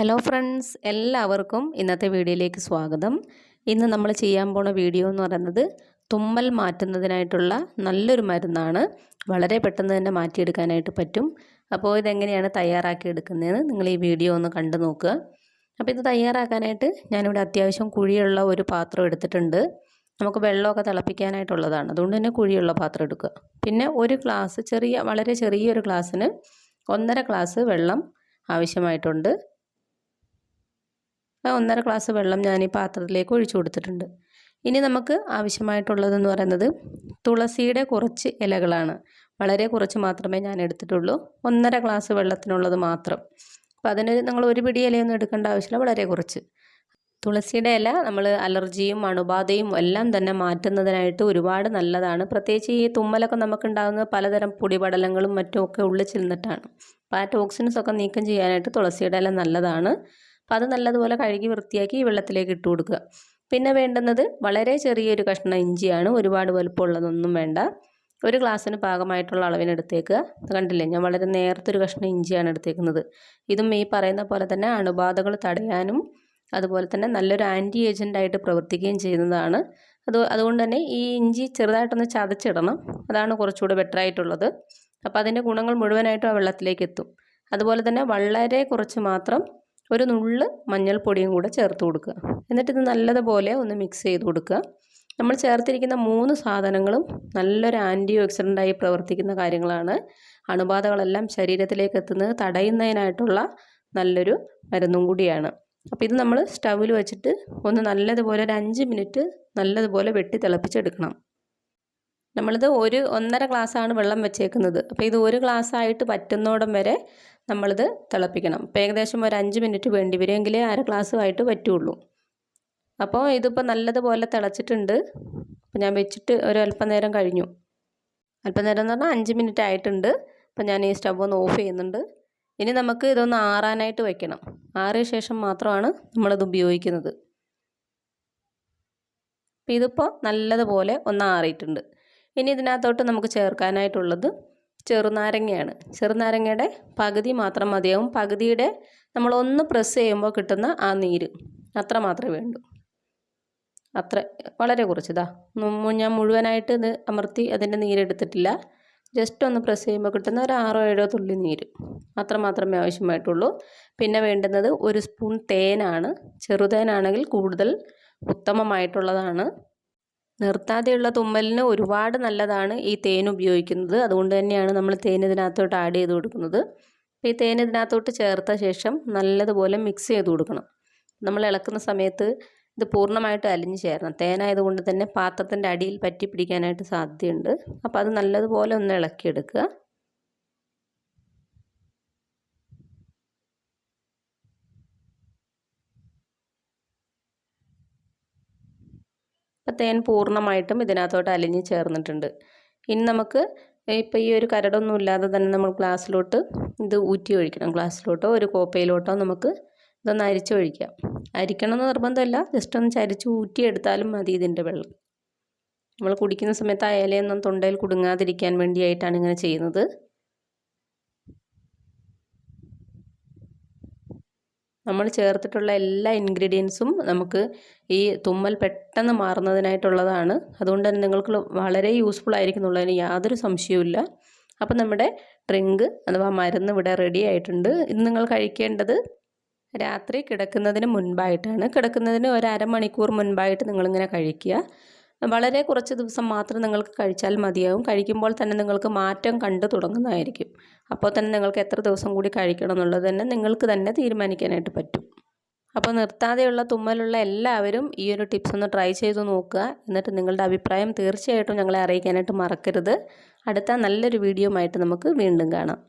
Hello friends, എല്ലാവർക്കും ഇന്നത്തെ വീഡിയോയിലേക്ക് സ്വാഗതം. ഇന്ന് നമ്മൾ ചെയ്യാൻ പോണ വീഡിയോ എന്ന് പറയുന്നത് തുമ്മൽ മാറ്റുന്നതിനായിട്ടുള്ള നല്ലൊരു മരുന്നാണ്. വളരെ പെട്ടെന്ന് തന്നെ മാറ്റിയെടുക്കാനായിട്ട് പറ്റും. അപ്പോൾ ഇതെങ്ങനെയാണ് തയ്യാറാക്കി എടുക്കുന്നതെന്ന് നിങ്ങൾ ഈ വീഡിയോ ഒന്ന് കണ്ടു നോക്കുക. അപ്പോൾ ഇത് തയ്യാറാക്കാനായിട്ട് ഞാനിവിടെ അത്യാവശ്യം കുഴിയുള്ള ഒരു പാത്രം എടുത്തിട്ടുണ്ട്. നമുക്ക് വെള്ളമൊക്കെ തിളപ്പിക്കാനായിട്ടുള്ളതാണ്, അതുകൊണ്ട് തന്നെ കുഴിയുള്ള പാത്രം എടുക്കുക. പിന്നെ ഒരു ഗ്ലാസ് വളരെ ചെറിയൊരു ഗ്ലാസ്സിന് 1.5 ഗ്ലാസ് വെള്ളം ആവശ്യമായിട്ടുണ്ട്. 1.5 ഗ്ലാസ് വെള്ളം ഞാൻ ഈ പാത്രത്തിലേക്ക് ഒഴിച്ചു കൊടുത്തിട്ടുണ്ട്. ഇനി നമുക്ക് ആവശ്യമായിട്ടുള്ളതെന്ന് പറയുന്നത് തുളസിയുടെ കുറച്ച് ഇലകളാണ്. വളരെ കുറച്ച് മാത്രമേ ഞാൻ എടുത്തിട്ടുള്ളൂ, 1.5 ഗ്ലാസ് വെള്ളത്തിനുള്ളത് മാത്രം. അപ്പോൾ അതിന് നിങ്ങൾ ഒരു പിടി ഇലയൊന്നും എടുക്കേണ്ട ആവശ്യമില്ല, വളരെ കുറച്ച്. തുളസിയുടെ ഇല നമ്മൾ അലർജിയും അണുബാധയും എല്ലാം തന്നെ മാറ്റുന്നതിനായിട്ട് ഒരുപാട് നല്ലതാണ്. പ്രത്യേകിച്ച് ഈ തുമ്മലൊക്കെ നമുക്കുണ്ടാകുന്ന പലതരം പൊടിപടലങ്ങളും മറ്റുമൊക്കെ ഉള്ളിൽ ചെന്നിട്ടാണ്. അപ്പോൾ ആ ടോക്സിൻസ് ഒക്കെ നീക്കം ചെയ്യാനായിട്ട് തുളസിയുടെ ഇല നല്ലതാണ്. അപ്പോൾ അത് നല്ലതുപോലെ കഴുകി വൃത്തിയാക്കി ഈ വെള്ളത്തിലേക്ക് ഇട്ട് കൊടുക്കുക. പിന്നെ വേണ്ടുന്നത് വളരെ ചെറിയൊരു കഷ്ണം ഇഞ്ചിയാണ്, ഒരുപാട് വലുപ്പമുള്ളതൊന്നും വേണ്ട. ഒരു ഗ്ലാസ്സിന് പാകമായിട്ടുള്ള അളവിനെടുത്തേക്കുക. കണ്ടില്ലേ, ഞാൻ വളരെ നേർത്തൊരു കഷ്ണം ഇഞ്ചിയാണ് എടുത്തേക്കുന്നത്. ഇതും ഈ പറയുന്ന പോലെ തന്നെ അണുബാധകൾ തടയാനും അതുപോലെ തന്നെ നല്ലൊരു ആൻറ്റി ഏജൻ്റായിട്ട് പ്രവർത്തിക്കുകയും ചെയ്യുന്നതാണ്. അതുകൊണ്ട് തന്നെ ഈ ഇഞ്ചി ചെറുതായിട്ടൊന്ന് ചതച്ചിടണം, അതാണ് കുറച്ചുകൂടെ ബെറ്റർ ആയിട്ടുള്ളത്. അപ്പോൾ അതിൻ്റെ ഗുണങ്ങൾ മുഴുവനായിട്ടും ആ വെള്ളത്തിലേക്ക് എത്തും. അതുപോലെ തന്നെ വളരെ കുറച്ച് മാത്രം ഒരു നുള്ള് മഞ്ഞൾപ്പൊടിയും കൂടെ ചേർത്ത് കൊടുക്കുക. എന്നിട്ടിത് നല്ലതുപോലെ ഒന്ന് മിക്സ് ചെയ്ത് കൊടുക്കുക. നമ്മൾ ചേർത്തിരിക്കുന്ന 3 സാധനങ്ങളും നല്ലൊരു ആൻറ്റി ഓക്സിഡൻ്റായി പ്രവർത്തിക്കുന്ന കാര്യങ്ങളാണ്. അണുബാധകളെല്ലാം ശരീരത്തിലേക്ക് എത്തുന്നത് തടയുന്നതിനായിട്ടുള്ള നല്ലൊരു മരുന്നും കൂടിയാണ്. അപ്പോൾ ഇത് നമ്മൾ സ്റ്റൗവിൽ വെച്ചിട്ട് ഒന്ന് നല്ലതുപോലെ ഒരു 5 മിനിറ്റ് നല്ലതുപോലെ വെട്ടി തിളപ്പിച്ചെടുക്കണം. നമ്മളിത് 1.5 ഗ്ലാസ്സാണ് വെള്ളം വെച്ചേക്കുന്നത്. അപ്പോൾ ഇത് 1 ഗ്ലാസ്സായിട്ട് പറ്റുന്നോടം വരെ നമ്മളിത് തിളപ്പിക്കണം. അപ്പോൾ ഏകദേശം ഒരു 5 മിനിറ്റ് വേണ്ടി വരുമെങ്കിലേ 1/2 ഗ്ലാസ്സുമായിട്ട് പറ്റുള്ളൂ. അപ്പോൾ ഇതിപ്പോൾ നല്ലതുപോലെ തിളച്ചിട്ടുണ്ട്. അപ്പോൾ ഞാൻ വെച്ചിട്ട് ഒരു അല്പനേരം കഴിഞ്ഞു. അല്പനേരം എന്ന് പറഞ്ഞാൽ 5 മിനിറ്റ് ആയിട്ടുണ്ട്. അപ്പോൾ ഞാൻ ഈ സ്റ്റവ് ഒന്ന് ഓഫ് ചെയ്യുന്നുണ്ട്. ഇനി നമുക്ക് ഇതൊന്ന് ആറാനായിട്ട് വയ്ക്കണം. ആറിയ ശേഷം മാത്രമാണ് നമ്മളിത് ഉപയോഗിക്കുന്നത്. അപ്പോൾ ഇതിപ്പോൾ നല്ലതുപോലെ ഒന്ന് ആറിയിട്ടുണ്ട്. ഇനി ഇതിനകത്തോട്ട് നമുക്ക് ചേർക്കാനായിട്ടുള്ളത് ചെറുനാരങ്ങയാണ്. ചെറുനാരങ്ങയുടെ പകുതി മാത്രം മതിയാവും. പകുതിയുടെ നമ്മളൊന്ന് പ്രസ് ചെയ്യുമ്പോൾ കിട്ടുന്ന ആ നീര് അത്ര മാത്രമേ വേണ്ടൂ. അത്ര വളരെ കുറച്ചിതാ, ഞാൻ മുഴുവനായിട്ട് ഇത് അമർത്തി അതിൻ്റെ നീരെടുത്തിട്ടില്ല. ജസ്റ്റ് ഒന്ന് പ്രസ് ചെയ്യുമ്പോൾ കിട്ടുന്ന ഒരു 6-7 തുള്ളി നീര് അത്ര മാത്രമേ ആവശ്യമായിട്ടുള്ളൂ. പിന്നെ വേണ്ടുന്നത് 1 സ്പൂൺ തേനാണ്. ചെറുതേനാണെങ്കിൽ കൂടുതൽ ഉത്തമമായിട്ടുള്ളതാണ്. നിർത്താതെയുള്ള തുമ്മലിന് ഒരുപാട് നല്ലതാണ് ഈ തേൻ ഉപയോഗിക്കുന്നത്. അതുകൊണ്ട് തന്നെയാണ് നമ്മൾ തേൻ ഇതിനകത്തോട്ട് ആഡ് ചെയ്ത് കൊടുക്കുന്നത്. അപ്പോൾ ഈ തേൻ ഇതിനകത്തോട്ട് ചേർത്ത ശേഷം നല്ലതുപോലെ മിക്സ് ചെയ്ത് കൊടുക്കണം. നമ്മൾ ഇളക്കുന്ന സമയത്ത് ഇത് പൂർണ്ണമായിട്ട് അലിഞ്ഞ് ചേരണം. തേനായതുകൊണ്ട് തന്നെ പാത്രത്തിൻ്റെ അടിയിൽ പറ്റി പിടിക്കാനായിട്ട് സാധ്യതയുണ്ട്. അപ്പോൾ അത് നല്ലതുപോലെ ഒന്ന് ഇളക്കിയെടുക്കുക. അപ്പോൾ തേൻ പൂർണ്ണമായിട്ടും ഇതിനകത്തോട്ട് അലിഞ്ഞ് ചേർന്നിട്ടുണ്ട്. ഇനി നമുക്ക് ഇപ്പോൾ ഈ ഒരു കരടൊന്നും ഇല്ലാതെ തന്നെ നമ്മൾ ഗ്ലാസ്സിലോട്ട് ഇത് ഊറ്റി ഒഴിക്കണം. ഗ്ലാസ്സിലോട്ടോ ഒരു കോപ്പയിലോട്ടോ നമുക്ക് ഇതൊന്ന് അരിച്ചൊഴിക്കാം. അരിക്കണമെന്ന് നിർബന്ധമില്ല, ജസ്റ്റ് ഒന്ന് ചരിച്ച് ഊറ്റിയെടുത്താലും മതി ഇതിൻ്റെ വെള്ളം. നമ്മൾ കുടിക്കുന്ന സമയത്ത് ആ ഇലയൊന്നും തൊണ്ടയിൽ കുടുങ്ങാതിരിക്കാൻ വേണ്ടിയായിട്ടാണ് ഇങ്ങനെ ചെയ്യുന്നത്. നമ്മൾ ചേർത്തിട്ടുള്ള എല്ലാ ഇൻഗ്രീഡിയൻസും നമുക്ക് ഈ തുമ്മൽ പെട്ടെന്ന് മാറുന്നതിനായിട്ടുള്ളതാണ്. അതുകൊണ്ട് തന്നെ നിങ്ങൾക്ക് വളരെ യൂസ്ഫുൾ ആയിരിക്കും എന്നുള്ളതിന് യാതൊരു സംശയവുമില്ല. അപ്പോൾ നമ്മുടെ ഡ്രിങ്ക് അഥവാ മരുന്ന് ഇവിടെ റെഡി ആയിട്ടുണ്ട്. ഇത് നിങ്ങൾ കഴിക്കേണ്ടത് രാത്രി കിടക്കുന്നതിന് മുൻപായിട്ടാണ്. കിടക്കുന്നതിന് ഒരു അരമണിക്കൂർ മുൻപായിട്ട് നിങ്ങളിങ്ങനെ കഴിക്കുക. വളരെ കുറച്ച് ദിവസം മാത്രം നിങ്ങൾക്ക് കഴിച്ചാൽ മതിയാവും. കഴിക്കുമ്പോൾ തന്നെ നിങ്ങൾക്ക് മാറ്റം കണ്ടു തുടങ്ങുന്നതായിരിക്കും. അപ്പോൾ തന്നെ നിങ്ങൾക്ക് എത്ര ദിവസം കൂടി കഴിക്കണം എന്നുള്ളത് തന്നെ നിങ്ങൾക്ക് തന്നെ തീരുമാനിക്കാനായിട്ട് പറ്റും. അപ്പോൾ നിർത്താതെയുള്ള തുമ്മലുള്ള എല്ലാവരും ഈ ഒരു ടിപ്സ് ഒന്ന് ട്രൈ ചെയ്ത് നോക്കുക. എന്നിട്ട് നിങ്ങളുടെ അഭിപ്രായം തീർച്ചയായിട്ടും ഞങ്ങളെ അറിയിക്കാനായിട്ട് മറക്കരുത്. അടുത്ത നല്ലൊരു വീഡിയോ ആയിട്ട് നമുക്ക് വീണ്ടും കാണാം.